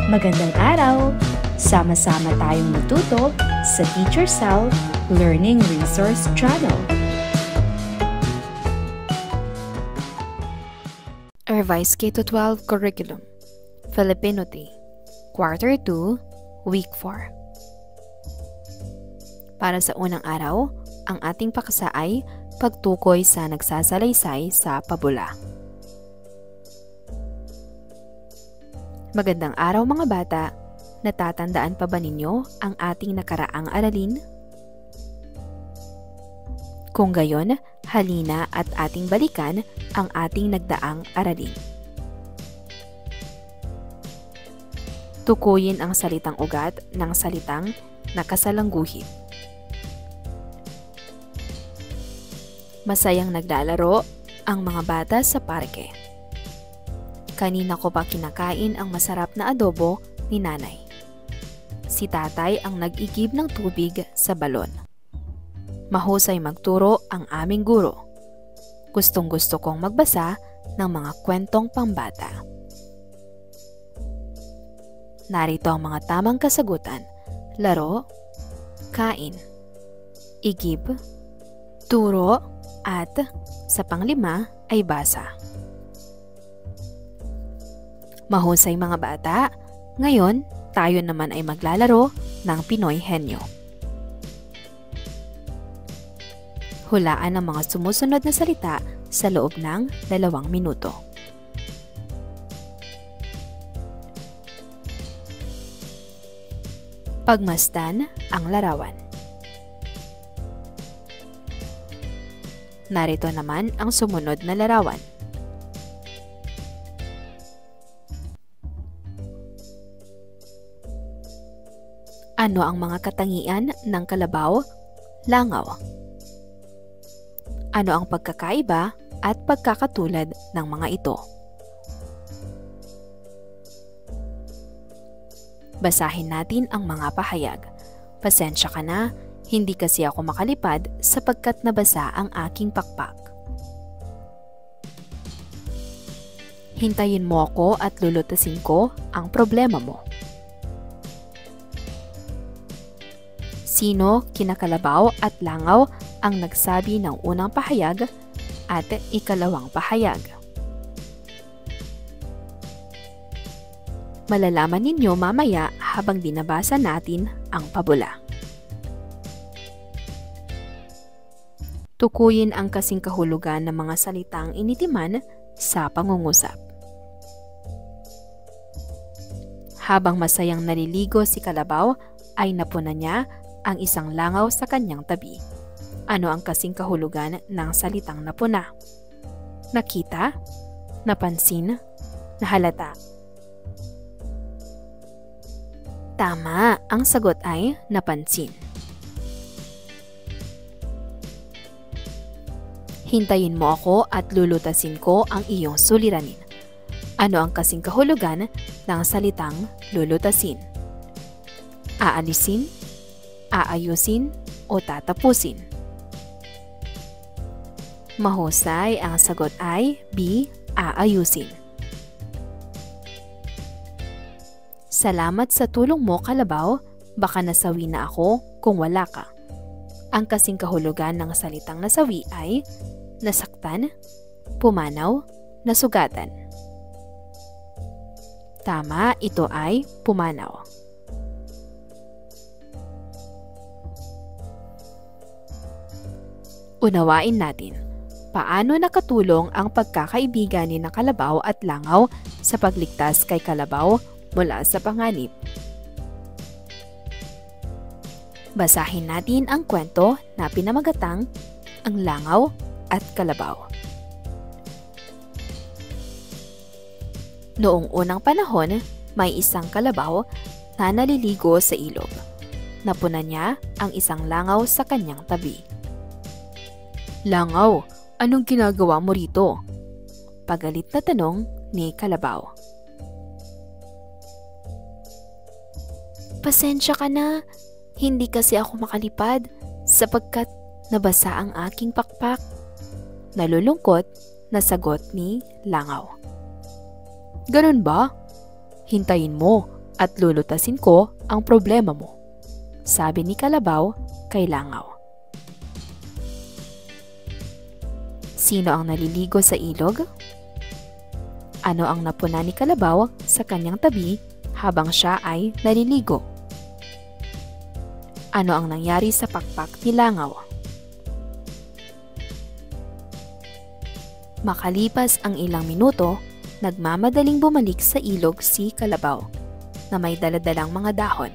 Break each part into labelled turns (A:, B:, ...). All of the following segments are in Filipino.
A: Magandang araw! Sama-sama tayong matuto sa Teacher Sal Learning Resource Channel.
B: Revised K-12 Curriculum Filipino 3 Quarter 2 Week 4. Para sa unang araw, ang ating paksa ay pagtukoy sa nagsasalaysay sa pabula. Magandang araw mga bata, natatandaan pa ba ninyo ang ating nakaraang aralin? Kung gayon, halina at ating balikan ang ating nagdaang aralin. Tukuyin ang salitang ugat ng salitang nakasalangguhit. Masayang naglalaro ang mga bata sa parke. Kanina ko pa kinakain ang masarap na adobo ni nanay. Si tatay ang nag-igib ng tubig sa balon. Mahusay magturo ang aming guro. Gustong-gusto kong magbasa ng mga kwentong pambata. Narito ang mga tamang kasagutan. Laro, kain, igib, turo, at sa panglima ay basa. Mahusay mga bata, ngayon tayo naman ay maglalaro ng Pinoy Henyo. Hulaan ang mga sumusunod na salita sa loob ng 2 minuto. Pagmasdan ang larawan. Narito naman ang sumunod na larawan. Ano ang mga katangian ng kalabaw, langaw? Ano ang pagkakaiba at pagkakatulad ng mga ito? Basahin natin ang mga pahayag. Pasensya ka na, hindi kasi ako makalipad sapagkat nabasa ang aking pakpak. Hintayin mo ako at lulutasin ko ang problema mo. Sino, kinakalabaw at langaw ang nagsabi ng unang pahayag at ikalawang pahayag? Malalaman ninyo mamaya habang binabasa natin ang pabula. Tukuyin ang kasing kahulugan ng mga salitang initiman sa pangungusap. Habang masayang naliligo si kalabaw, ay napunan niya ang isang langaw sa kanyang tabi. Ano ang kasing kahulugan ng salitang napuna? Nakita, napansin, nahalata. Tama, ang sagot ay napansin. Hintayin mo ako at lulutasin ko ang iyong suliranin. Ano ang kasing kahulugan ng salitang lulutasin? Aalisin, aayusin, o tatapusin? Mahusay, ang sagot ay B. Aayusin. Salamat sa tulong mo, kalabaw. Baka nasawi na ako kung wala ka. Ang kasing kahulugan ng salitang nasawi ay nasaktan, pumanaw, nasugatan. Tama, ito ay pumanaw. Unawain natin, paano nakatulong ang pagkakaibigan ni kalabaw at langaw sa pagligtas kay kalabaw mula sa panganib? Basahin natin ang kwento na pinamagatang Ang Langaw at Kalabaw. Noong unang panahon, may isang kalabaw na naliligo sa ilog. Napunan niya ang isang langaw sa kanyang tabi. Langaw, anong ginagawa mo rito? Pagalit na tanong ni kalabaw. Pasensya ka na, hindi kasi ako makalipad sapagkat nabasa ang aking pakpak. Nalulungkot na sagot ni langaw. Ganun ba? Hintayin mo, at lulutasin ko ang problema mo, sabi ni Kalabaw kay Langaw. Sino ang naliligo sa ilog? Ano ang napuna ni Kalabaw sa kanyang tabi habang siya ay naliligo? Ano ang nangyari sa pakpak ni Langaw? Makalipas ang ilang minuto, nagmamadaling bumalik sa ilog si Kalabaw na may daladalang mga dahon.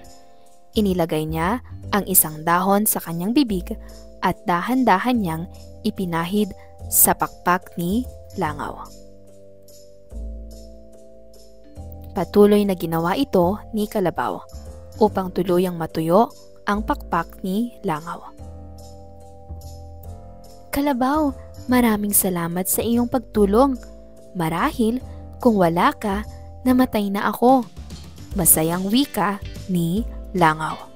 B: Inilagay niya ang isang dahon sa kanyang bibig at dahan-dahan niyang ipinahid sa pakpak ni Langaw. Patuloy na ginawa ito ni Kalabaw upang tuluyang matuyo ang pakpak ni Langaw. Kalabaw, maraming salamat sa iyong pagtulong. Marahil kung wala ka, namatay na ako. Masayang wika ni Langaw.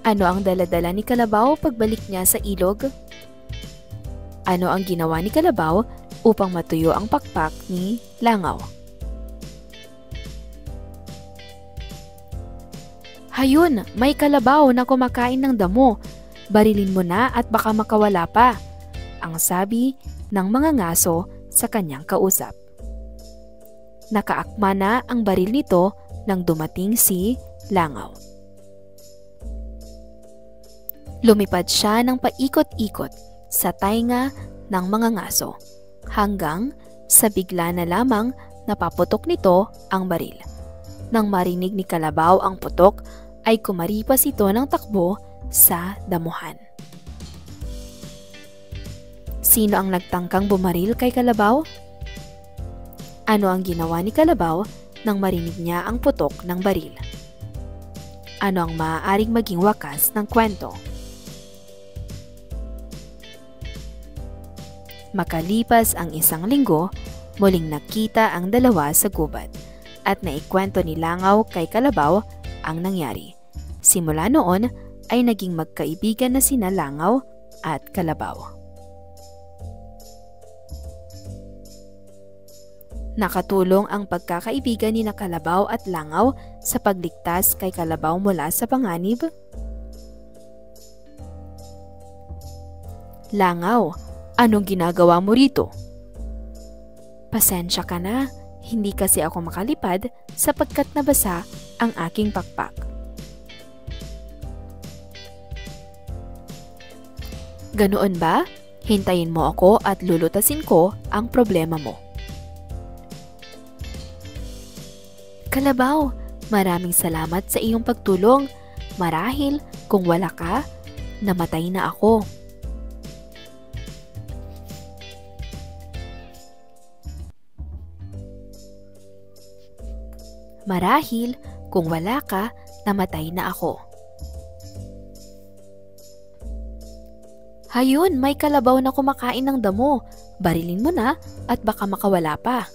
B: Ano ang daladala ni Kalabaw pagbalik niya sa ilog? Ano ang ginawa ni Kalabaw upang matuyo ang pakpak ni Langaw? Hayun, may kalabaw na kumakain ng damo. Barilin mo na at baka makawala pa, ang sabi ng mga ngaso sa kanyang kausap. Nakaakma na ang baril nito nang dumating si Langaw. Lumipad siya ng paikot-ikot sa tainga ng mga ngaso hanggang sa bigla na lamang napaputok nito ang baril. Nang marinig ni Kalabaw ang putok ay kumaripas ito ng takbo sa damuhan. Sino ang nagtangkang bumaril kay Kalabaw? Ano ang ginawa ni Kalabaw nang marinig niya ang putok ng baril? Ano ang maaaring maging wakas ng kwento? Makalipas ang isang linggo, muling nakita ang dalawa sa gubat at naikwento ni Langaw kay Kalabaw ang nangyari. Simula noon ay naging magkaibigan na sina Langaw at Kalabaw. Nakatulong ang pagkakaibigan ni Kalabaw at Langaw sa pagligtas kay Kalabaw mula sa panganib? Langaw, anong ginagawa mo rito? Pasensya ka na, hindi kasi ako makalipad sapagkat nabasa ang aking pakpak. Ganoon ba? Hintayin mo ako at lulutasin ko ang problema mo. Kalabaw, maraming salamat sa iyong pagtulong. Marahil kung wala ka, namatay na ako. Marahil kung wala ka, namatay na ako. Hayun, may kalabaw na kumakain ng damo. Barilin mo na at baka makawala pa.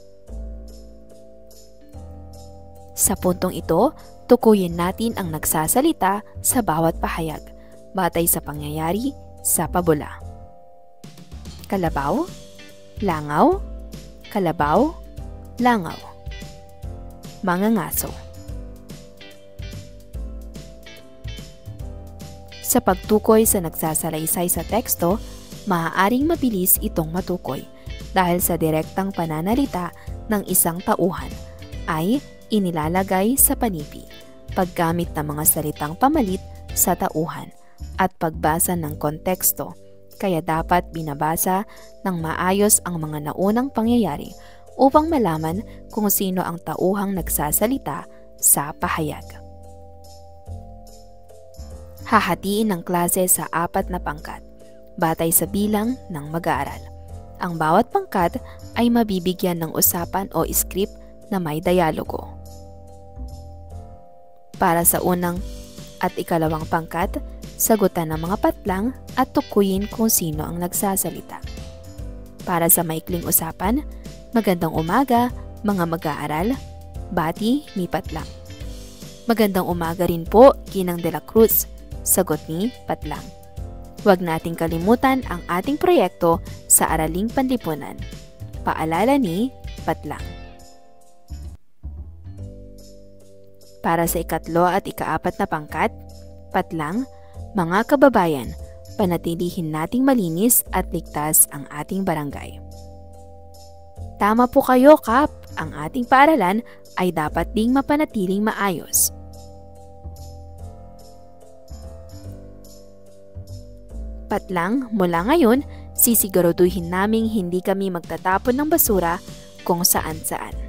B: Sa puntong ito, tukuyin natin ang nagsasalita sa bawat pahayag, batay sa pangyayari sa pabula. Kalabaw, Langaw, Kalabaw, Langaw. Mga ngaso. Sa pagtukoy sa nagsasalaysay sa teksto, maaaring mabilis itong matukoy dahil sa direktang pananalita ng isang tauhan ay inilalagay sa panipi, paggamit ng mga salitang pamalit sa tauhan at pagbasa ng konteksto, kaya dapat binabasa ng maayos ang mga naunang pangyayari upang malaman kung sino ang tauhang nagsasalita sa pahayag. Hahatiin ng klase sa 4 na pangkat, batay sa bilang ng mag-aaral. Ang bawat pangkat ay mabibigyan ng usapan o script na may dialogo. Para sa unang at ikalawang pangkat, sagutan ng mga patlang at tukuyin kung sino ang nagsasalita. Para sa maikling usapan, magandang umaga, mga mag-aaral, bati ni patlang. Magandang umaga rin po, Ginang de la Cruz, sagot ni patlang. Huwag nating kalimutan ang ating proyekto sa Araling Panlipunan. Paalala ni patlang. Para sa ikatlo at ikaapat na pangkat, patlang, mga kababayan, panatilihin nating malinis at ligtas ang ating barangay. Tama po kayo, Kap. Ang ating paaralan ay dapat ding mapanatiling maayos. Patlang, mula ngayon, sisiguraduhin naming hindi kami magtatapon ng basura kung saan-saan.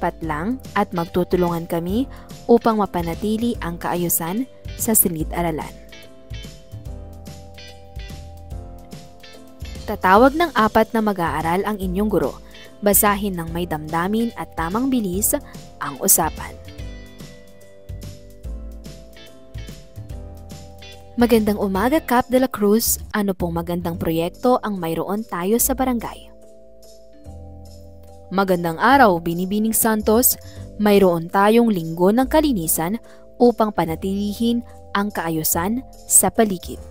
B: Patlang at magtutulungan kami upang mapanatili ang kaayusan sa silid-aralan. Tatawag ng 4 na mag-aaral ang inyong guro. Basahin ng may damdamin at tamang bilis ang usapan. Magandang umaga, Kap de la Cruz. Ano pong magandang proyekto ang mayroon tayo sa barangay? Magandang araw, Binibining Santos. Mayroon tayong linggo ng kalinisan upang panatilihin ang kaayusan sa paligid.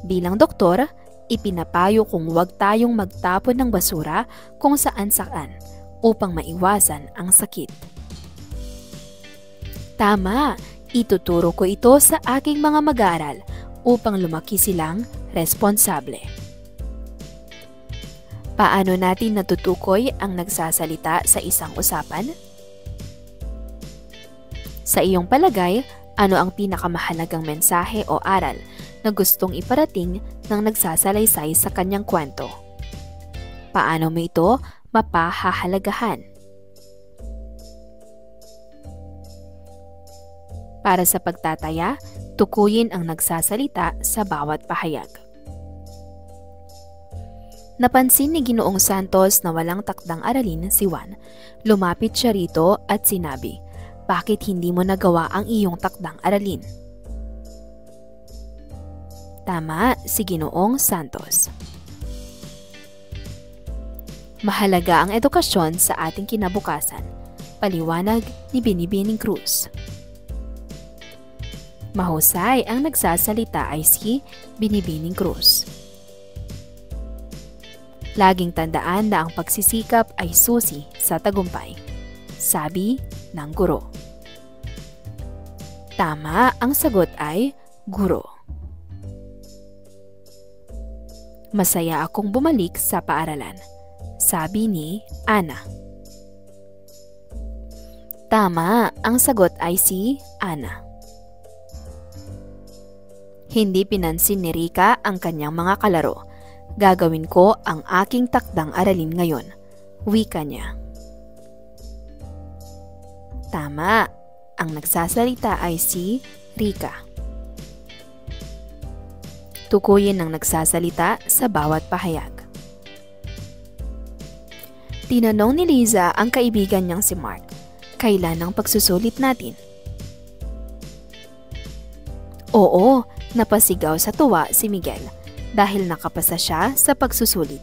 B: Bilang doktor, ipinapayo kung huwag tayong magtapon ng basura kung saan-saan upang maiwasan ang sakit. Tama, ituturo ko ito sa aking mga mag-aaral upang lumaki silang responsable. Paano natin natutukoy ang nagsasalita sa isang usapan? Sa iyong palagay, ano ang pinakamahalagang mensahe o aral na gustong iparating ng nagsasalaysay sa kanyang kwento? Paano mo ito mapahahalagahan? Para sa pagtataya, tukuyin ang nagsasalita sa bawat pahayag. Napansin ni Ginoong Santos na walang takdang aralin si Juan. Lumapit siya rito at sinabi, "Bakit hindi mo nagawa ang iyong takdang aralin?" Tama si Ginoong Santos. Mahalaga ang edukasyon sa ating kinabukasan. Paliwanag ni Binibining Cruz. Mahusay ang nagsasalita ay si Binibining Cruz. Laging tandaan na ang pagsisikap ay susi sa tagumpay, sabi ng guro. Tama, ang sagot ay guro. Masaya akong bumalik sa paaralan, sabi ni Ana. Tama, ang sagot ay si Ana. Hindi pinansin ni Rika ang kanyang mga kalaro. Gagawin ko ang aking takdang aralin ngayon, wika niya. Tama, ang nagsasalita ay si Rika. Tukuyin ang nagsasalita sa bawat pahayag. Tinanong ni Liza ang kaibigan niyang si Mark, kailan ang pagsusulit natin? Oo, napasigaw sa tuwa si Miguel dahil nakapasa siya sa pagsusulit,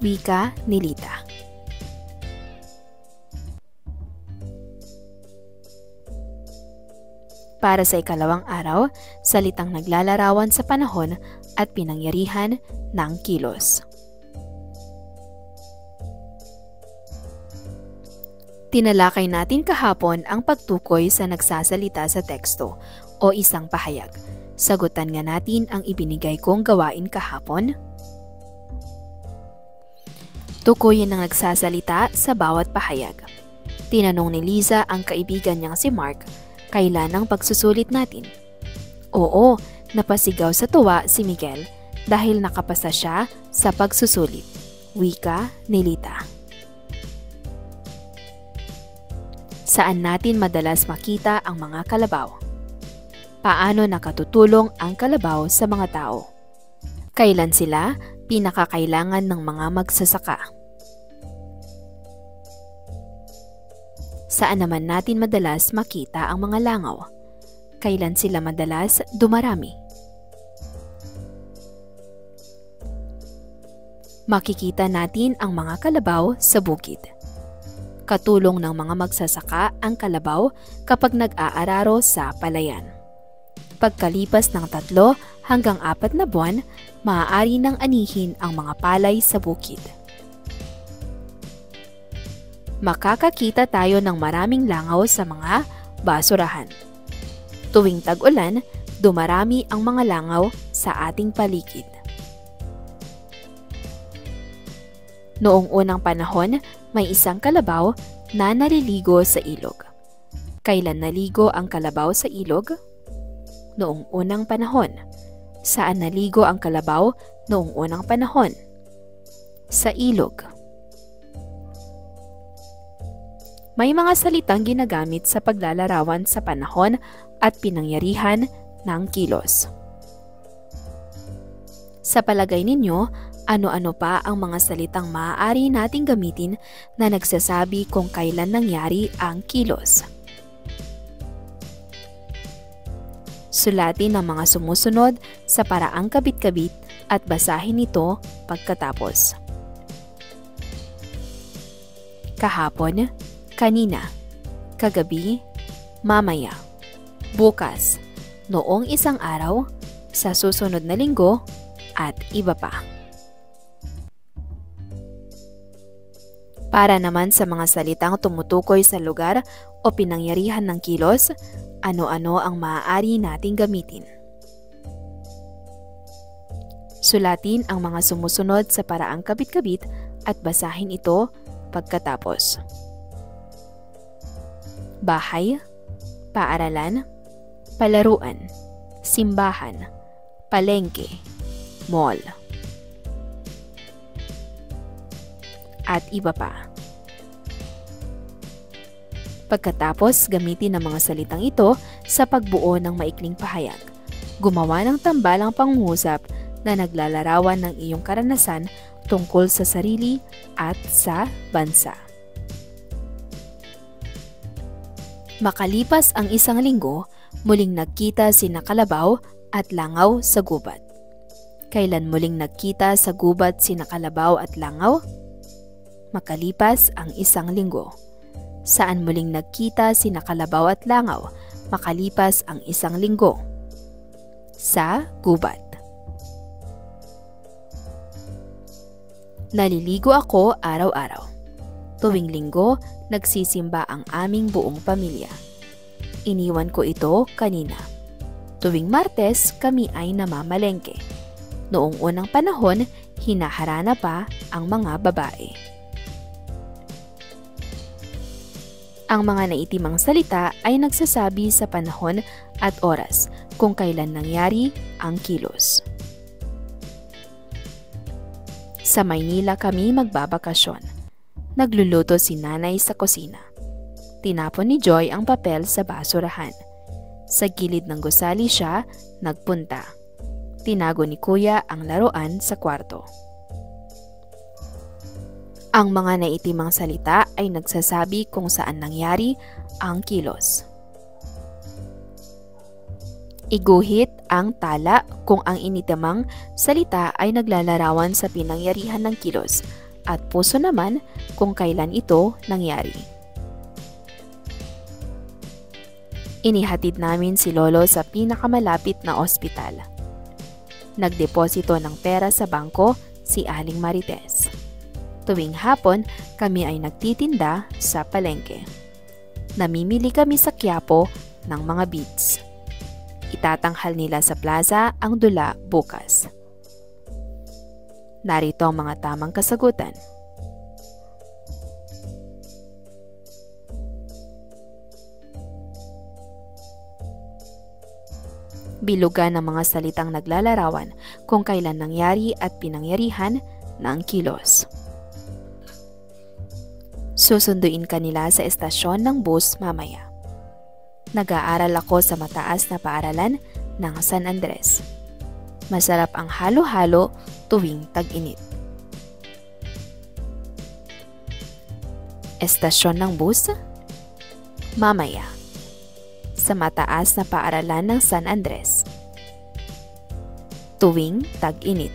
B: wika ni Lita. Para sa ikalawang araw, salitang naglalarawan sa panahon at pinangyarihan ng kilos. Tinalakay natin kahapon ang pagtukoy sa nagsasalita sa teksto o isang pahayag. Sagutan nga natin ang ibinigay kong gawain kahapon. Tukuyin ang nagsasalita sa bawat pahayag. Tinanong ni Liza ang kaibigan niyang si Mark, kailan ang pagsusulit natin? Oo, napasigaw sa tuwa si Miguel dahil nakapasa siya sa pagsusulit, wika ni Lita. Saan natin madalas makita ang mga kalabaw? Paano nakatutulong ang kalabaw sa mga tao? Kailan sila pinakakailangan ng mga magsasaka? Saan naman natin madalas makita ang mga langaw? Kailan sila madalas dumarami? Makikita natin ang mga kalabaw sa bukid. Katulong ng mga magsasaka ang kalabaw kapag nag-aararo sa palayan. Pagkalipas ng 3 hanggang 4 na buwan, maaari nang anihin ang mga palay sa bukid. makakakita tayo ng maraming langaw sa mga basurahan. Tuwing tag-ulan, dumarami ang mga langaw sa ating paligid. Noong unang panahon, may isang kalabaw na naliligo sa ilog. Kailan naligo ang kalabaw sa ilog? Noong unang panahon. Saan naligo ang kalabaw noong unang panahon? Sa ilog. May mga salitang ginagamit sa paglalarawan sa panahon at pinangyarihan ng kilos. Sa palagay ninyo, ano-ano pa ang mga salitang maaari nating gamitin na nagsasabi kung kailan nangyari ang kilos? Sulatin ang mga sumusunod sa paraang kabit-kabit at basahin ito pagkatapos. Kahapon, kanina, kagabi, mamaya, bukas, noong isang araw, sa susunod na linggo, at iba pa. Para naman sa mga salitang tumutukoy sa lugar o pinangyarihan ng kilos, ano-ano ang maaari nating gamitin? Sulatin ang mga sumusunod sa paraang kabit-kabit at basahin ito pagkatapos. Bahay, paaralan, palaruan, simbahan, palengke, mall, at iba pa. Pagkatapos, gamitin ang mga salitang ito sa pagbuo ng maikling pahayag. Gumawa ng tambalang pangungusap na naglalarawan ng iyong karanasan tungkol sa sarili at sa bansa. Makalipas ang isang linggo, muling nagkita sina Kalabaw at Langaw sa gubat. Kailan muling nagkita sa gubat sina Kalabaw at Langaw? Makalipas ang isang linggo. Saan muling nagkita sina Kalabaw at Langaw makalipas ang isang linggo? Sa gubat. Naliligo ako araw-araw. Tuwing linggo, nagsisimba ang aming buong pamilya. Iniwan ko ito kanina. Tuwing Martes, kami ay namamalengke. Noong unang panahon, hinaharana pa ang mga babae. Ang mga naitimang salita ay nagsasabi sa panahon at oras kung kailan nangyari ang kilos. Sa Maynila kami magbabakasyon. Nagluluto si nanay sa kusina. Tinapon ni Joy ang papel sa basurahan. Sa gilid ng gusali siya nagpunta. Tinago ni Kuya ang laruan sa kwarto. Ang mga naitimang salita ay nagsasabi kung saan nangyari ang kilos. Iguhit ang tala kung ang initamang salita ay naglalarawan sa pinangyarihan ng kilos at puso naman kung kailan ito nangyari. Inihatid namin si Lolo sa pinakamalapit na ospital. Nagdeposito ng pera sa bangko si Aling Marites. Tuwing hapon, kami ay nagtitinda sa palengke. Namimili kami sa Quiapo ng mga beads. Itatanghal nila sa plaza ang dula bukas. Narito ang mga tamang kasagutan. Bilugan ang mga salitang naglalarawan kung kailan nangyari at pinangyarihan ng kilos. Susunduin ka nila sa estasyon ng bus mamaya. Nag-aaral ako sa mataas na paaralan ng San Andres. Masarap ang halo-halo tuwing tag-init. Estasyon ng bus? Mamaya. Sa mataas na paaralan ng San Andres. Tuwing tag-init.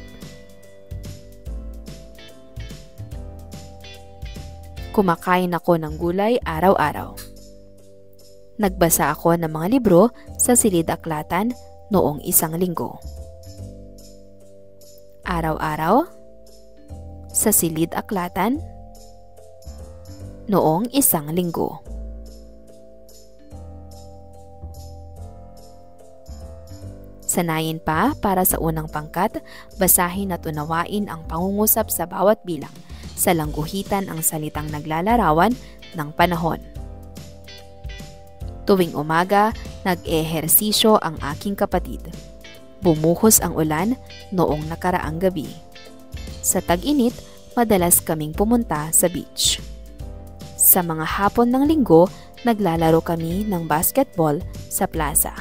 B: Kumakain ako ng gulay araw-araw. Nagbasa ako ng mga libro sa silid-aklatan noong isang linggo. Araw-araw? Sa silid-aklatan? noong isang linggo. Sanayin pa para sa unang pangkat, basahin at unawain ang pangungusap sa bawat bilang. Sa langguhitan ang salitang naglalarawan ng panahon. Tuwing umaga, nag-ehersisyo ang aking kapatid. Bumuhos ang ulan noong nakaraang gabi. Sa tag-init, madalas kaming pumunta sa beach. Sa mga hapon ng linggo, naglalaro kami ng basketball sa plaza.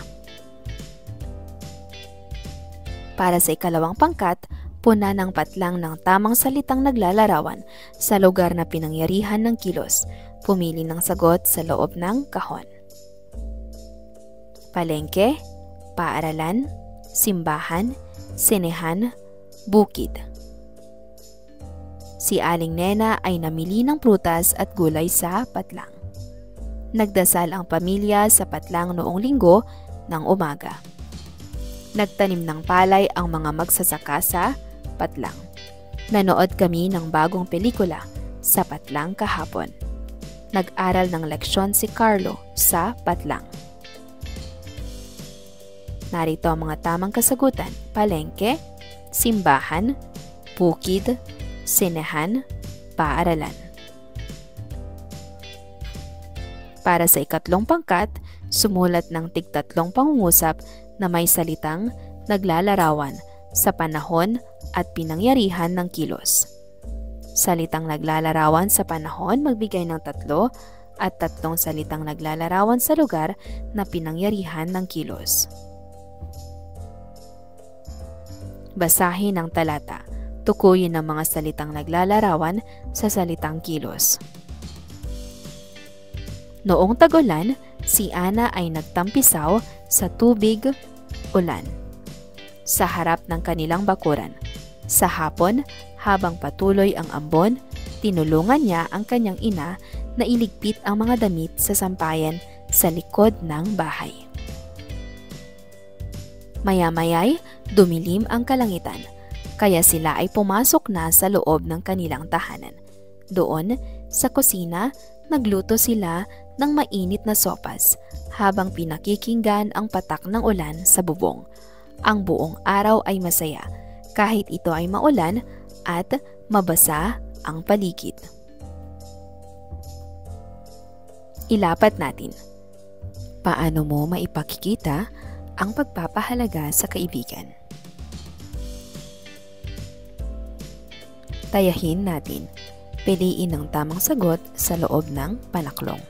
B: Para sa ikalawang pangkat, puna ng patlang ng tamang salitang naglalarawan sa lugar na pinangyarihan ng kilos. Pumili ng sagot sa loob ng kahon. Palengke, paaralan, simbahan, sinehan, bukid. Si Aling Nena ay namili ng prutas at gulay sa patlang. Nagdasal ang pamilya sa patlang noong linggo ng umaga. Nagtanim ng palay ang mga magsasaka sa patlang. Nanood kami ng bagong pelikula sa patlang kahapon. Nag-aral ng leksyon si Carlo sa patlang. Narito ang mga tamang kasagutan: palengke, simbahan, bukid, sinehan, paaralan. Para sa ikatlong pangkat, sumulat ng tig-tatlong pangungusap na may salitang naglalarawan sa panahon at pinangyarihan ng kilos. Salitang naglalarawan sa panahon magbigay ng 3 at 3 salitang naglalarawan sa lugar na pinangyarihan ng kilos. Basahin ang talata. Tukuyin ang mga salitang naglalarawan sa salitang kilos. Noong tag-ulan, si Ana ay nagtampisaw sa tubig, ulan, sa harap ng kanilang bakuran. Sa hapon, habang patuloy ang ambon, tinulungan niya ang kanyang ina na iligpit ang mga damit sa sampayan sa likod ng bahay. Maya-maya'y dumilim ang kalangitan, kaya sila ay pumasok na sa loob ng kanilang tahanan. Doon, sa kusina, nagluto sila ng mainit na sopas habang pinakikinggan ang patak ng ulan sa bubong. Ang buong araw ay masaya, kahit ito ay maulan at mabasa ang paligid. Ilapat natin. Paano mo maipakikita ang pagpapahalaga sa kaibigan? Tayahin natin. Piliin ang tamang sagot sa loob ng panaklong.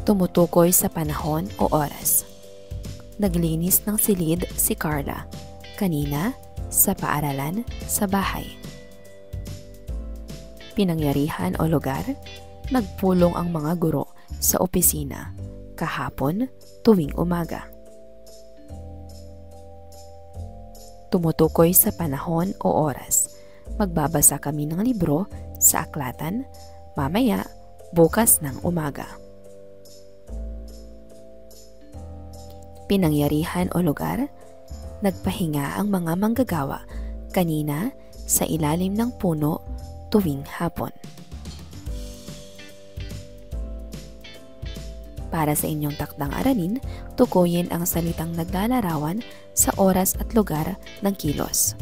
B: Tumutukoy sa panahon o oras. Naglinis ng silid si Carla. Kanina, sa paaralan, sa bahay. Pinangyarihan o lugar. Nagpulong ang mga guro sa opisina. Kahapon, tuwing umaga. Tumutukoy sa panahon o oras. Magbabasa kami ng libro sa aklatan, mamaya, bukas ng umaga. Pinangyarihan o lugar. Nagpahinga ang mga manggagawa kanina sa ilalim ng puno tuwing hapon. Para sa inyong takdang aralin, tukuyin ang salitang naglalarawan sa oras at lugar ng kilos.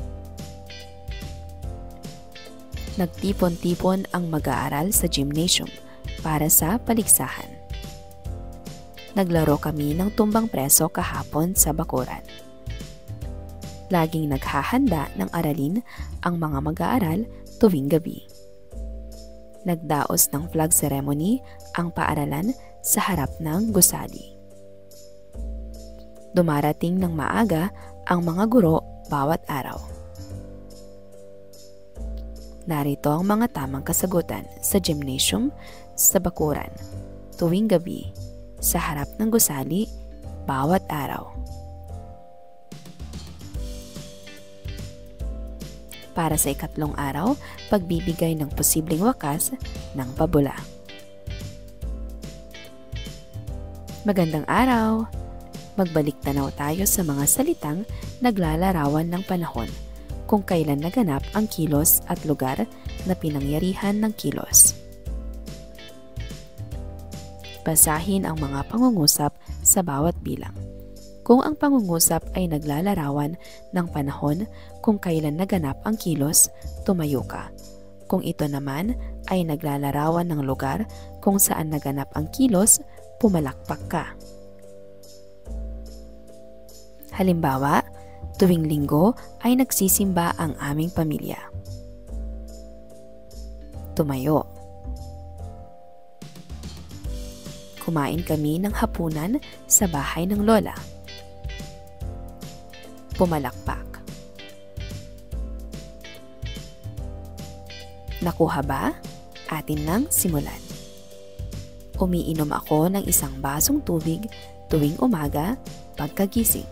B: Nagtipon-tipon ang mag-aaral sa gymnasium para sa paligsahan. Naglaro kami ng tumbang preso kahapon sa bakuran. Laging naghahanda ng aralin ang mga mag-aaral tuwing gabi. Nagdaos ng flag ceremony ang paaralan sa harap ng gusali. Dumarating ng maaga ang mga guro bawat araw. Narito ang mga tamang kasagutan sa gymnasium, sa bakuran, tuwing gabi, sa harap ng gusali, bawat araw. Para sa ikatlong araw, pagbibigay ng posibleng wakas ng pabula. Magandang araw! Magbalik tanaw tayo sa mga salitang naglalarawan ng panahon. kung kailan naganap ang kilos at lugar na pinangyarihan ng kilos. Basahin ang mga pangungusap sa bawat bilang. Kung ang pangungusap ay naglalarawan ng panahon kung kailan naganap ang kilos, tumayo ka. Kung ito naman ay naglalarawan ng lugar kung saan naganap ang kilos, pumalakpak ka. Halimbawa, tuwing linggo ay nagsisimba ang aming pamilya. Tumayo. Kumain kami ng hapunan sa bahay ng lola. Pumalakpak. Nakuha ba? Atin nang simulan. Umiinom ako ng isang basong tubig tuwing umaga pagkagising.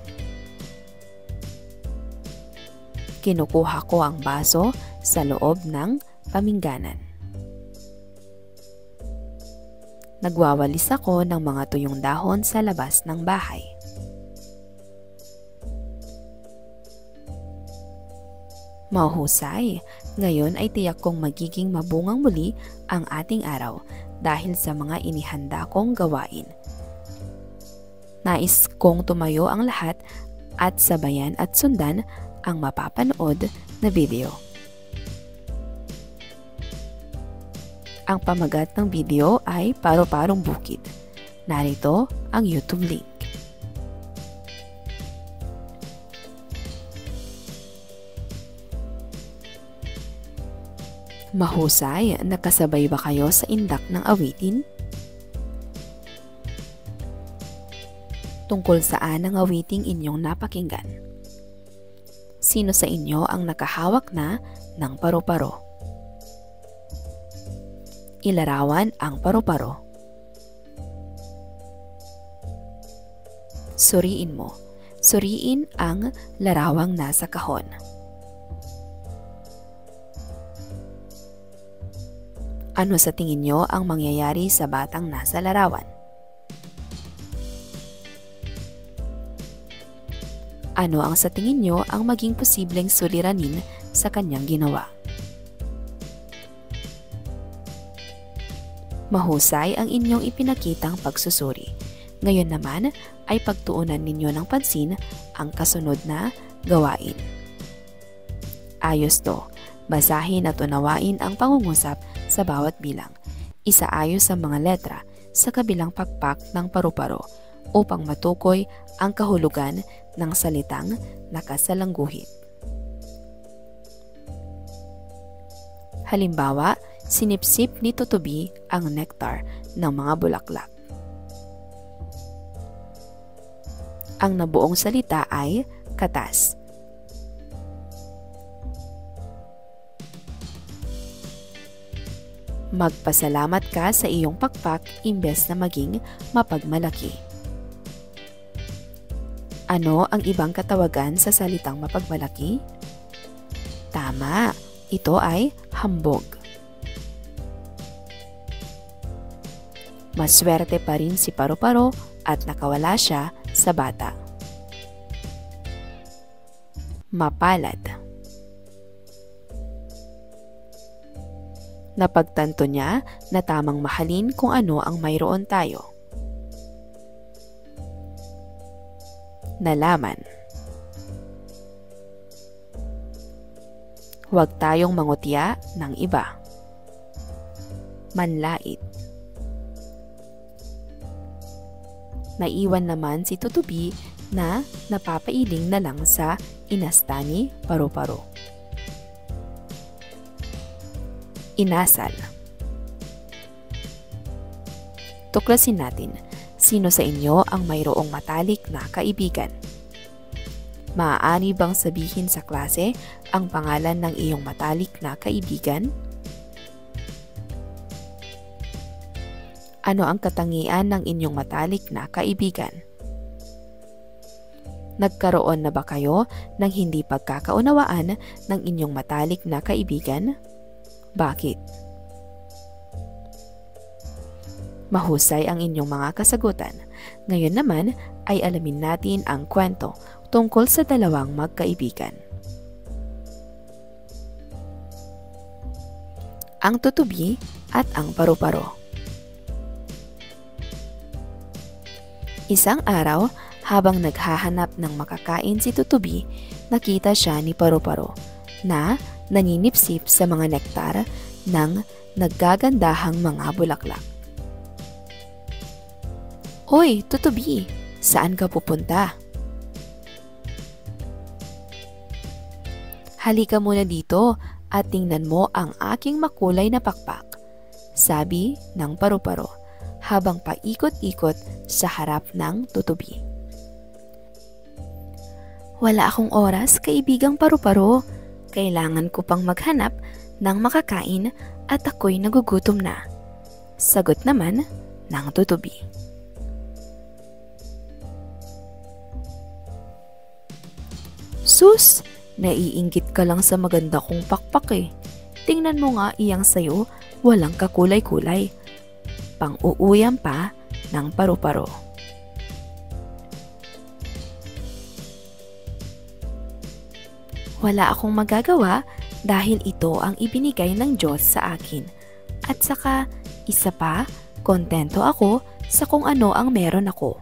B: Kinukuha ko ang baso sa loob ng pamingganan. Nagwawalis ako ng mga tuyong dahon sa labas ng bahay. Mahusay, ngayon ay tiyak kong magiging mabungang muli ang ating araw dahil sa mga inihanda kong gawain. Nais kong tumayo ang lahat at sabayan at sundan ang mapapanood na video. Ang pamagat ng video ay Paro-Parong Bukid. Narito ang YouTube link. Mahusay, nakasabay ba kayo sa indak ng awitin? Tungkol saan ang awiting inyong napakinggan? Sino sa inyo ang nakahawak na ng paro-paro? Ilarawan ang paro-paro. Suriin mo. Suriin ang larawang nasa kahon. Ano sa tingin nyo ang mangyayari sa batang nasa larawan? Ano ang sa tingin nyo ang maging posibleng suliranin sa kanyang ginawa? Mahusay ang inyong ipinakitang pagsusuri. Ngayon naman ay pagtuunan ninyo ng pansin ang kasunod na gawain. Ayos to. Basahin at unawain ang pangungusap sa bawat bilang. Isaayos ang mga letra sa kabilang pakpak ng paru-paro upang matukoy ang kahulugan ng salitang nakasalangguhit. Halimbawa, sinipsip ni Tutubi ang nektar ng mga bulaklak. Ang nabuong salita ay katas. Magpasalamat ka sa iyong pakpak imbes na maging mapagmalaki. Ano ang ibang katawagan sa salitang mapagmalaki? Tama, ito ay hambog. Maswerte pa rin si Paro-Paro at nakawala siya sa bata. Mapalad. Napagtanto niya na tamang mahalin kung ano ang mayroon tayo. Nalaman. Huwag tayong mangutya ng iba. Manlait. Naiwan naman si Tutubi na napapailing na lang sa inastani Paro-Paro. Inasal. Tuklasin natin, sino sa inyo ang mayroong matalik na kaibigan? Maaari bang sabihin sa klase ang pangalan ng iyong matalik na kaibigan? Ano ang katangian ng inyong matalik na kaibigan? Nagkaroon na ba kayo ng hindi pagkakaunawaan ng inyong matalik na kaibigan? Bakit? Mahusay ang inyong mga kasagutan. Ngayon naman ay alamin natin ang kwento tungkol sa dalawang magkaibigan. ang tutubi at ang paru-paro. Isang araw, habang naghahanap ng makakain si tutubi, nakita siya ni paru-paro na naninipsip sa mga nektar ng naggagandahang mga bulaklak. "Hoy, tutubi, saan ka pupunta?" "Halika muna dito at tingnan mo ang aking makulay na pakpak," sabi ng paru-paro habang paikot-ikot sa harap ng tutubi. "Wala akong oras, kaibigang paru-paro. Kailangan ko pang maghanap ng makakain at ako'y nagugutom na," sagot naman ng tutubi. "Sus! Naiinggit ka lang sa maganda kong pakpak eh. Tingnan mo nga iyang sayo, walang kakulay-kulay." Pang-uuyam pa ng paru-paro. "Wala akong magagawa dahil ito ang ibinigay ng Diyos sa akin. At saka, isa pa, kontento ako sa kung ano ang meron ako.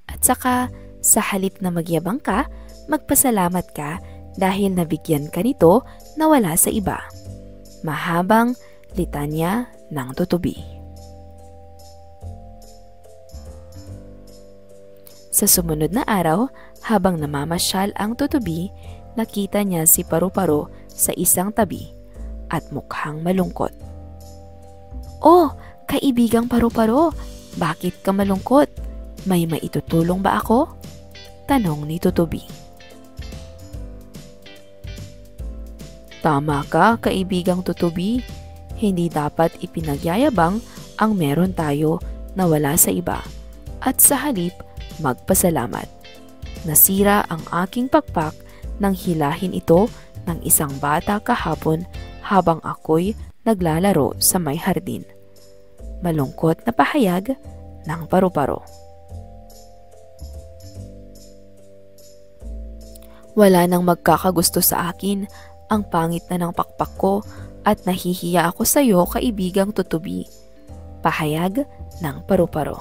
B: At saka, sa halip na magyabang ka, magpasalamat ka dahil nabigyan ka nito na wala sa iba." Mahabang litanya ng tutubi. Sa sumunod na araw, habang namamasyal ang tutubi, nakita niya si paru-paro sa isang tabi at mukhang malungkot. "Oh, kaibigang paru-paro, bakit ka malungkot? May maitutulong ba ako?" tanong ni tutubi. "Tama ka, kaibigang tutubi. Hindi dapat ipinagyayabang ang meron tayo na wala sa iba. At sa halip, magpasalamat. Nasira ang aking pakpak nang hilahin ito ng isang bata kahapon habang ako'y naglalaro sa may hardin." Malungkot na pahayag ng paru-paro. "Wala nang magkakagusto sa akin. Ang pangit na ng pakpak ko at nahihiya ako sa iyo, kaibigang tutubi." Pahayag ng paru-paro.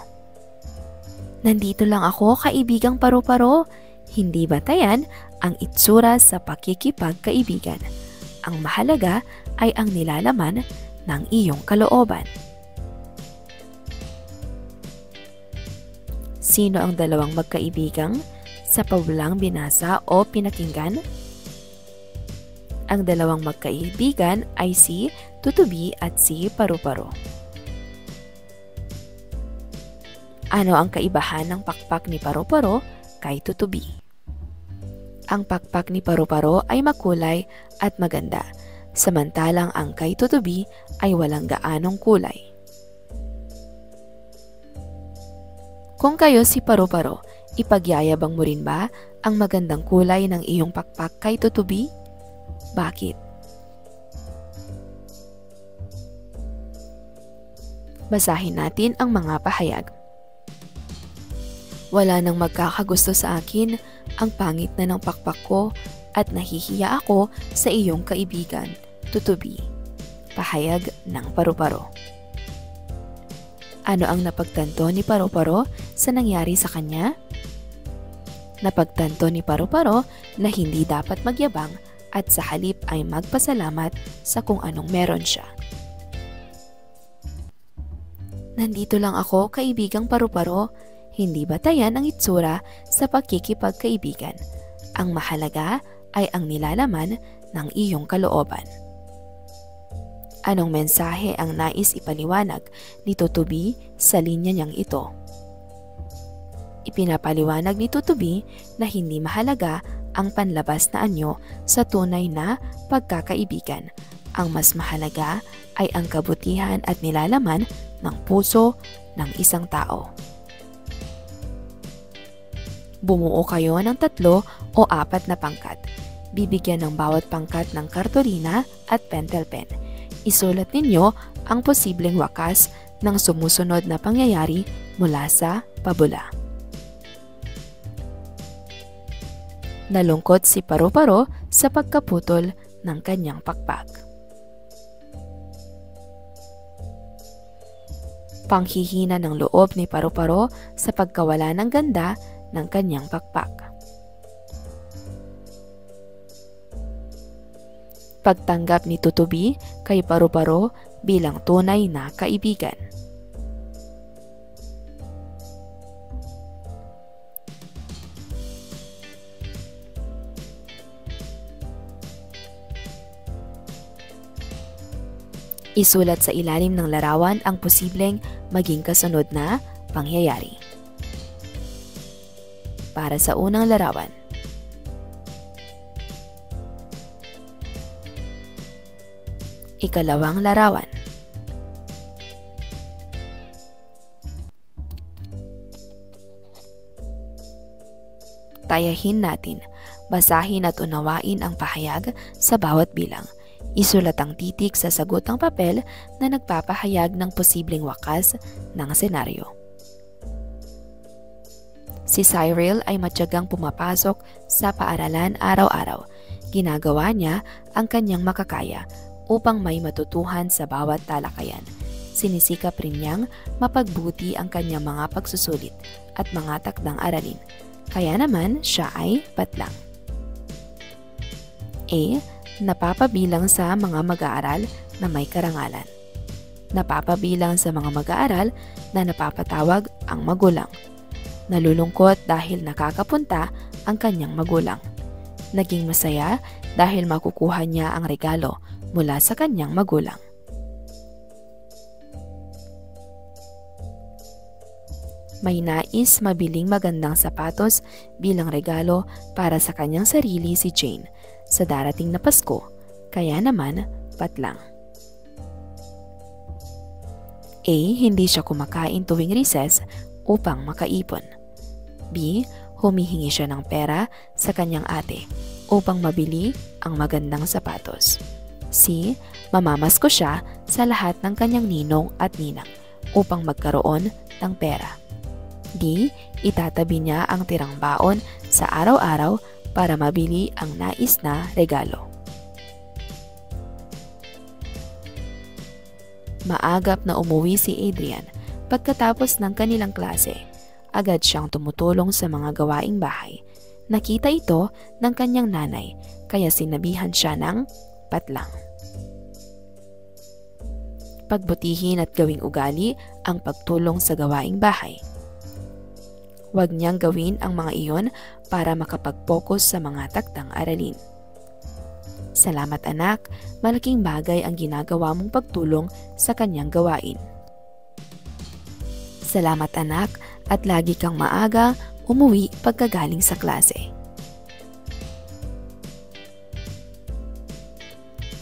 B: "Nandito lang ako, kaibigang paru-paro. Hindi batayan ang itsura sa pakikipagkaibigan. Ang mahalaga ay ang nilalaman ng iyong kalooban." Sino ang dalawang magkaibigang sa pawalang binasa o pinakinggan? Ang dalawang magkaibigan ay si tutubi at si paru-paro. Ano ang kaibahan ng pakpak ni paru-paro kay tutubi? Ang pakpak ni paru-paro ay makulay at maganda, samantalang ang kay tutubi ay walang gaanong kulay. Kung kayo si paru-paro, ipagyayabang mo rin ba ang magandang kulay ng iyong pakpak kay tutubi? Bakit? Basahin natin ang mga pahayag. "Wala nang magkakagusto sa akin, ang pangit na ng pakpak ko at nahihiya ako sa iyong kaibigan, tutubi." Pahayag ng paru-paro. Ano ang napagtanto ni paru-paro sa nangyari sa kanya? Napagtanto ni paru-paro na hindi dapat magyabang at sa halip ay magpasalamat sa kung anong meron siya. "Nandito lang ako, kaibigang paru-paro. Hindi batayan ang itsura sa pakikipagkaibigan. Ang mahalaga ay ang nilalaman ng iyong kalooban." Anong mensahe ang nais ipaliwanag ni tutubi sa linya niyang ito? Ipinapaliwanag ni tutubi na hindi mahalaga ang panlabas na anyo sa tunay na pagkakaibigan. Ang mas mahalaga ay ang kabutihan at nilalaman ng puso ng isang tao. Bumuo kayo ng 3 o 4 na pangkat. Bibigyan ng bawat pangkat ng kartolina at pentel pen. Isulat ninyo ang posibleng wakas ng sumusunod na pangyayari mula sa pabula. Nalungkot si paru-paro sa pagkaputol ng kanyang pakpak. panghihina ng loob ni Paru-Paro sa pagkawala ng ganda ng kanyang pakpak. Pagtanggap ni Tutubi kay Paru-Paro bilang tunay na kaibigan. Isulat sa ilalim ng larawan ang posibleng maging kasunod na pangyayari. Para sa unang larawan, ikalawang larawan, tayahin natin, basahin at unawain ang pahayag sa bawat bilang. Isulat ang titik sa sagot ng papel na nagpapahayag ng posibleng wakas ng senaryo. Si Cyril ay matyagang pumapasok sa paaralan araw-araw. Ginagawa niya ang kanyang makakaya upang may matutuhan sa bawat talakayan. Sinisikap rin niyang mapagbuti ang kanyang mga pagsusulit at mga takdang aralin. Kaya naman siya ay patlang. A. Napapabilang sa mga mag-aaral na may karangalan. Napapabilang sa mga mag-aaral na napapatawag ang magulang. Nalulungkot dahil nakakapunta ang kanyang magulang. Naging masaya dahil makukuha niya ang regalo mula sa kanyang magulang. May nais mabiling magandang sapatos bilang regalo para sa kanyang sarili si Jane sa darating na Pasko, kaya naman patlang. A. Hindi siya kumakain tuwing recess upang makaipon. B. Humihingi siya ng pera sa kanyang ate upang mabili ang magandang sapatos. C. Mamamasko siya sa lahat ng kanyang ninong at ninang upang magkaroon ng pera. D. Itatabi niya ang tirang baon sa araw-araw para mabili ang nais na regalo. Maagap na umuwi si Adrian pagkatapos ng kanilang klase. Agad siyang tumutulong sa mga gawaing bahay. Nakita ito ng kanyang nanay kaya sinabihan siya ng patlang. Pagbutihin at gawing ugali ang pagtulong sa gawaing bahay. Huwag niyang gawin ang mga iyon para makapag-focus sa mga takdang aralin. Salamat anak, malaking bagay ang ginagawa mong pagtulong sa kanyang gawain. Salamat anak at lagi kang maaga umuwi pagkagaling sa klase.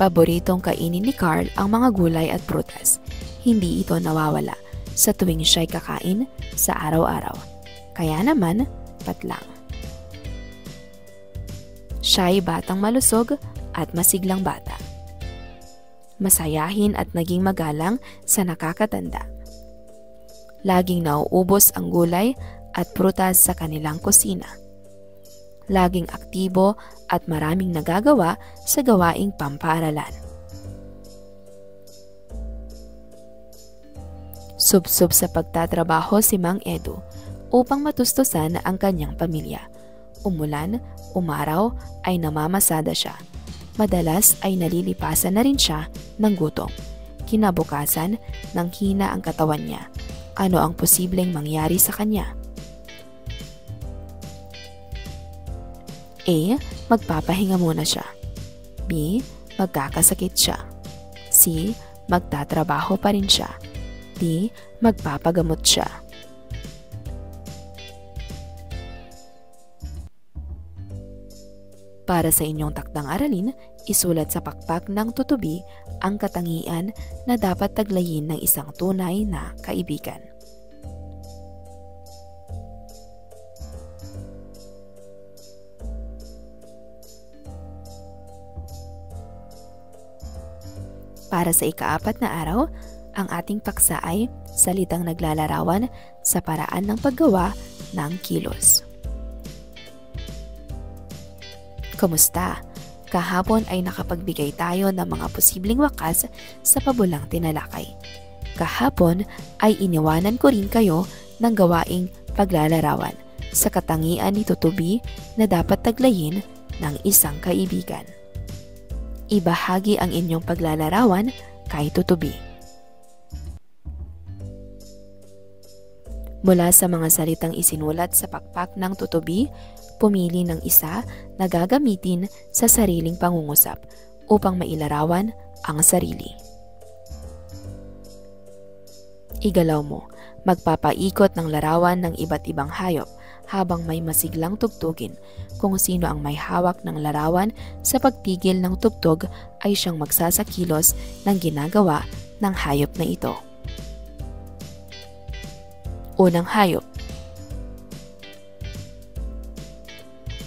B: Paboritong kainin ni Carl ang mga gulay at prutas. Hindi ito nawawala sa tuwing siya'y kakain sa araw-araw. Kaya naman, patlang. Siya'y batang malusog at masiglang bata. Masayahin at naging magalang sa nakakatanda. Laging nauubos ang gulay at prutas sa kanilang kusina. Laging aktibo at maraming nagagawa sa gawaing pampaaralan. Sub-sub sa pagtatrabaho si Mang Edu upang matustusan ang kanyang pamilya. Umulan, umaraw ay namamasada siya. Madalas ay nalilipasan na rin siya ng gutom. Kinabukasan, nang hina ang katawan niya. Ano ang posibleng mangyari sa kanya? A. Magpapahinga muna siya. B. Magkakasakit siya. C. Magtatrabaho pa rin siya. D. Magpapagamot siya. Para sa inyong takdang aralin, isulat sa pakpak ng tutubi ang katangian na dapat taglayin ng isang tunay na kaibigan. Para sa ika-4 na araw, ang ating paksa ay salitang naglalarawan sa paraan ng paggawa ng kilos. Kumusta? Kahapon ay nakapagbigay tayo ng mga posibleng wakas sa pabulang tinalakay. Kahapon ay iniwanan ko rin kayo ng gawaing paglalarawan sa katangian ni Tutubi na dapat taglayin ng isang kaibigan. Ibahagi ang inyong paglalarawan kay Tutubi. Mula sa mga salitang isinulat sa pakpak ng Tutubi, pumili ng isa na gagamitin sa sariling pangungusap upang mailarawan ang sarili. Igalaw mo, magpapaikot ng larawan ng iba't ibang hayop habang may masiglang tugtugin. Kung sino ang may hawak ng larawan sa pagpigil ng tugtog ay siyang magsasakilos ng ginagawa ng hayop na ito. Unang hayop.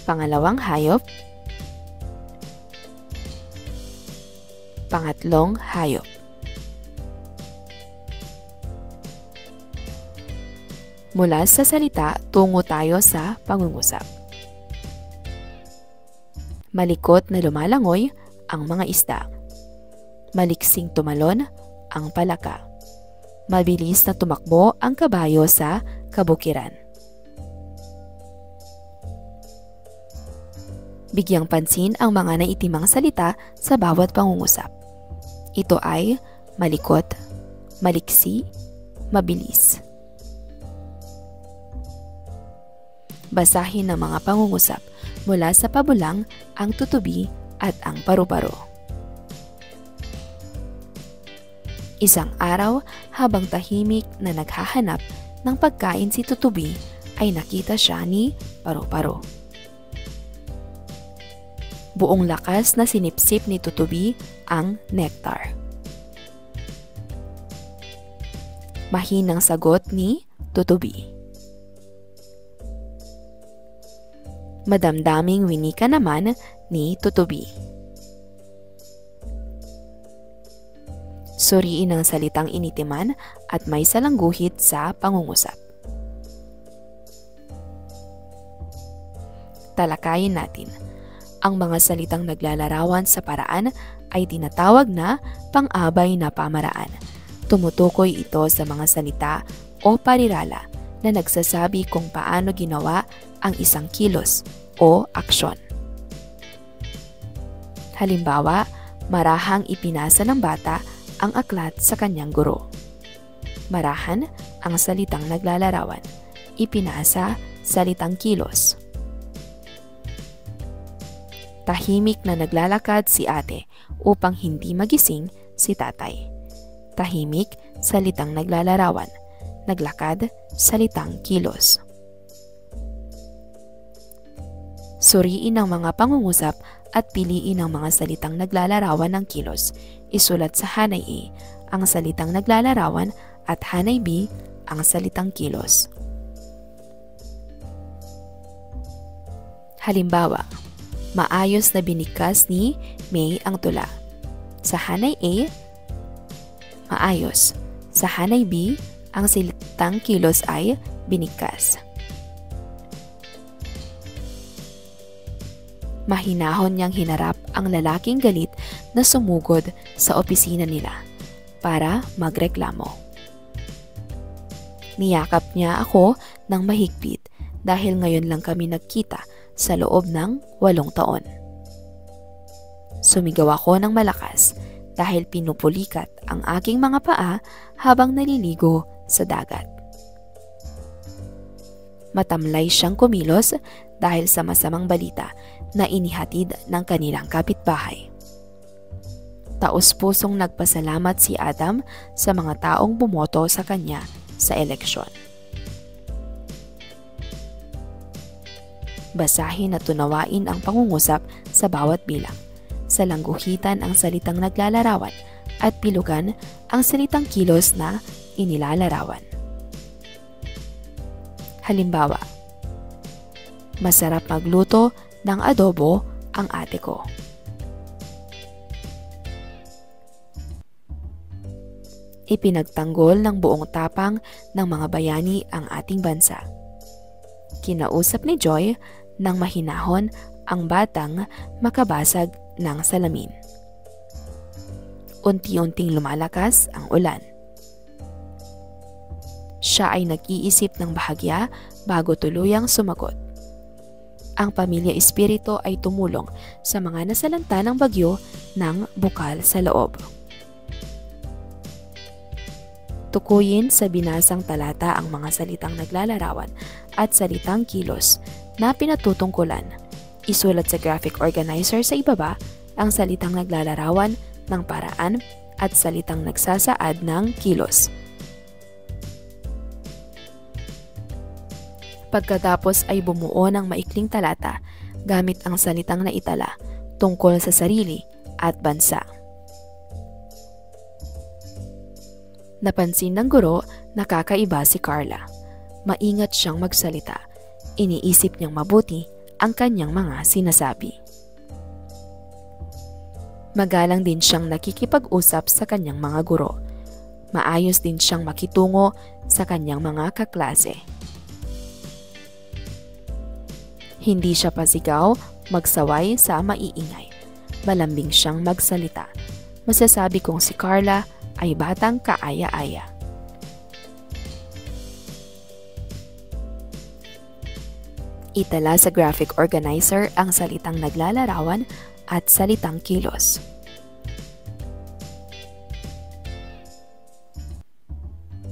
B: Pangalawang hayop. Pangatlong hayop. Mula sa salita, tungo tayo sa pangungusap. Malikot na lumalangoy ang mga isda. Maliksing tumalon ang palaka. Mabilis na tumakbo ang kabayo sa kabukiran. Bigyang pansin ang mga naitimang salita sa bawat pangungusap. Ito ay malikot, maliksi, mabilis. Basahin ng mga pangungusap mula sa pabulang, ang Tutubi at ang paru-paro. Isang araw, habang tahimik na naghahanap ng pagkain si Tutubi, ay nakita siya ni Paru-Paro. Buong lakas na sinipsip ni Tutubi ang nectar. Mahinang sagot ni Tutubi. Madamdaming winika naman ni Tutubi. Suriin ang salitang initiman at may salangguhit sa pangungusap. Talakayin natin. Ang mga salitang naglalarawan sa paraan ay tinatawag na pang-abay na pamaraan. Tumutukoy ito sa mga salita o parirala na nagsasabi kung paano ginawa ang isang kilos o aksyon. Halimbawa, marahang ipinasa ng bata ang aklat sa kanyang guro. Marahan ang salitang naglalarawan. Ipinasa, salitang kilos. Tahimik na naglalakad si ate upang hindi magising si tatay. Tahimik, salitang naglalarawan. Naglakad, salitang kilos. Suriin ang mga pangungusap at piliin ang mga salitang naglalarawan ng kilos. Isulat sa hanay A ang salitang naglalarawan at hanay B ang salitang kilos. Halimbawa, maayos na binigkas ni May ang tula. Sa hanay A, maayos. Sa hanay B, ang salitang kilos ay binigkas. Mahinahon niyang hinarap ang lalaking galit na sumugod sa opisina nila para magreklamo. Niyakap niya ako ng mahigpit dahil ngayon lang kami nagkita sa loob ng 8 taon. Sumigaw ako ng malakas dahil pinupulikat ang aking mga paa habang naliligo sa dagat. Matamlay siyang kumilos dahil sa masamang balita na inihatid ng kanilang kapitbahay. Taos-pusong nagpasalamat si Adam sa mga taong bumoto sa kanya sa eleksyon. Basahin at tunawain ang pangungusap sa bawat bilang. Salangguhitan ang salitang naglalarawan at pilugan ang salitang kilos na inilalarawan. Halimbawa, masarap magluto ng adobo ang ate ko. Ipinagtanggol ng buong tapang ng mga bayani ang ating bansa. Kinausap ni Joy ng mahinahon ang batang makabasag ng salamin. Unti-unting lumalakas ang ulan. Siya ay nag-iisip ng bahagya bago tuluyang sumagot. Ang pamilya espiritu ay tumulong sa mga nasalanta ng bagyo ng bukal sa loob. Tukuyin sa binasang talata ang mga salitang naglalarawan at salitang kilos na pinatutungkulan. Isulat sa graphic organizer sa ibaba ang salitang naglalarawan ng paraan at salitang nagsasaad ng kilos. Pagkatapos ay bumuo ng maikling talata gamit ang salitang naitala tungkol sa sarili at bansa. Napansin ng guro na kakaiba si Carla. Maingat siyang magsalita. Iniisip niyang mabuti ang kanyang mga sinasabi. Magalang din siyang nakikipag-usap sa kanyang mga guro. Maayos din siyang makitungo sa kanyang mga kaklase. Hindi siya pasigaw, magsaway sa maiingay. Malambing siyang magsalita. Masasabi kong si Carla ay batang kaaya-aya. Itala sa graphic organizer ang salitang naglalarawan at salitang kilos.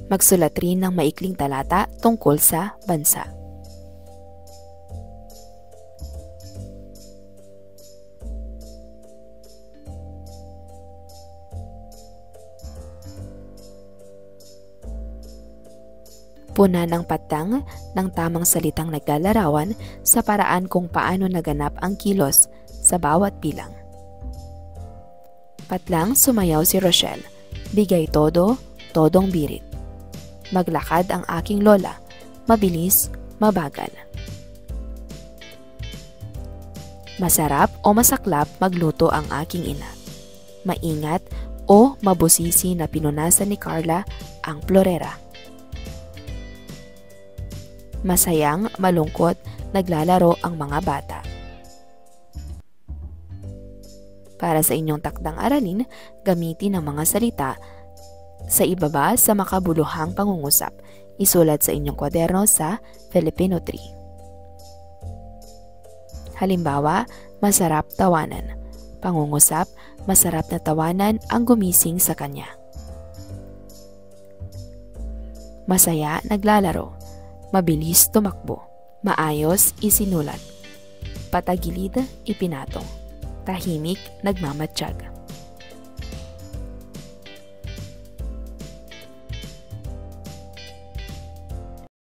B: Magsulat rin ng maikling talata tungkol sa bansa. Puna ng patang ng tamang salitang naglalarawan sa paraan kung paano naganap ang kilos sa bawat bilang. Patlang sumayaw si Rochelle. Bigay todo, todong birit. Maglakad ang aking lola. Mabilis, mabagal. Masarap o masaklap magluto ang aking ina. Maingat o mabusisi na pinunasan ni Carla ang plorera. Masayang, malungkot, naglalaro ang mga bata. Para sa inyong takdang aralin, gamitin ang mga salita sa ibaba sa makabuluhang pangungusap. Isulat sa inyong kwaderno sa Filipino 3. Halimbawa, masarap tawanan. Pangungusap, masarap na tawanan ang gumising sa kanya. Masaya, naglalaro. Mabilis tumakbo. Maayos, isinulat. Patagilid, ipinatong. Tahimik, nagmamatsyag.